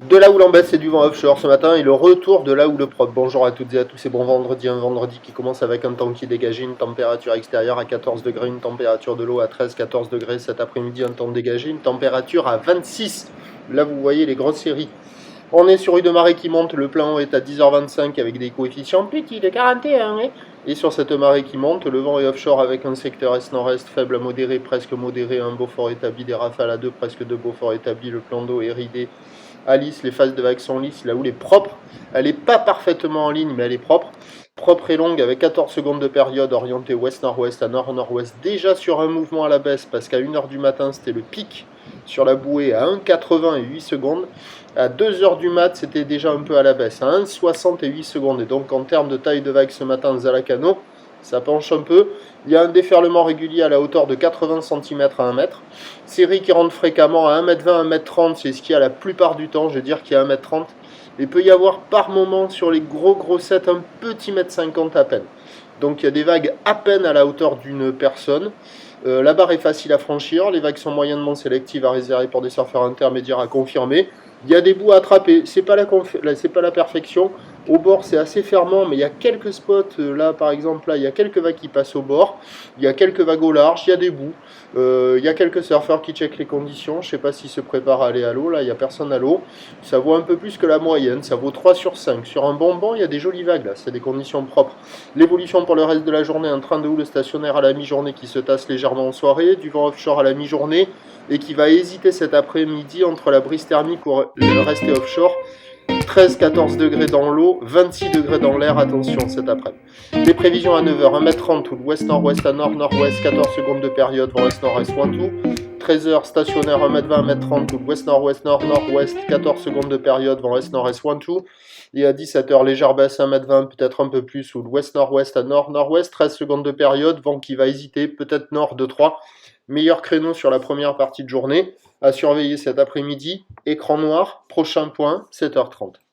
De là où l'embête, c'est du vent offshore ce matin et le retour de là où le propre. Bonjour à toutes et à tous, c'est bon vendredi, un vendredi qui commence avec un temps qui dégagé, une température extérieure à 14 degrés, une température de l'eau à 13-14 degrés. Cet après-midi, un temps dégagé, une température à 26. Là, vous voyez les grosses séries. On est sur une marée qui monte, le plein haut est à 10h25 avec des coefficients petits de 41. Et sur cette marée qui monte, le vent est offshore avec un secteur est-nord-est faible à modéré, presque modéré, un Beaufort établi, des rafales à 2, presque 2 Beaufort établi, le plan d'eau est ridé à lisse, les phases de vagues sont lisses, la houle est propre, elle n'est pas parfaitement en ligne mais elle est propre. Propre et longue avec 14 secondes de période orientée ouest-nord-ouest à nord-nord-ouest, déjà sur un mouvement à la baisse parce qu'à 1h du matin c'était le pic sur la bouée à 1,80 et 8 secondes. À 2h du mat, c'était déjà un peu à la baisse, à 1,60 et 8 secondes. Et donc, en termes de taille de vague ce matin, Zalacano, ça penche un peu. Il y a un déferlement régulier à la hauteur de 80 cm à 1 mètre. Série qui rentre fréquemment à 1m20, 1m30, c'est ce qu'il y a la plupart du temps, je vais dire qu'il y a 1m30. Il peut y avoir par moment sur les gros sets un petit mètre 50 à peine. Donc il y a des vagues à peine à la hauteur d'une personne. La barre est facile à franchir, les vagues sont moyennement sélectives à réserver pour des surfeurs intermédiaires à confirmer. Il y a des bouts à attraper, c'est pas la perfection. Au bord, c'est assez fermant, mais il y a quelques spots, là par exemple, là, il y a quelques vagues qui passent au bord, il y a quelques vagues au large, il y a des bouts, il y a quelques surfeurs qui checkent les conditions, je ne sais pas s'ils se préparent à aller à l'eau, là il n'y a personne à l'eau, ça vaut un peu plus que la moyenne, ça vaut 3 sur 5. Sur un bon banc, il y a des jolies vagues, là, c'est des conditions propres. L'évolution pour le reste de la journée, un train de houle stationnaire à la mi-journée qui se tasse légèrement en soirée, du vent offshore à la mi-journée, et qui va hésiter cet après-midi entre la brise thermique ou le rester offshore. 13-14 degrés dans l'eau, 26 degrés dans l'air, attention cet après-midi. Les prévisions à 9h, 1m30 tout ouest-nord-ouest à nord-nord-ouest, 14 secondes de période, vent est-nord-est, 1-2. 13h, stationnaire, 1m20, 1m30 tout ouest-nord-ouest, nord-nord-ouest, 14 secondes de période, vent est-nord-est, 1-2. Et à 17h, légère baisse, 1m20, peut-être un peu plus, ou l'ouest-nord-ouest à nord-nord-ouest, 13 secondes de période, vent qui va hésiter, peut-être nord de 3. Meilleur créneau sur la première partie de journée. À surveiller cet après-midi. Écran noir, prochain point, 7h30.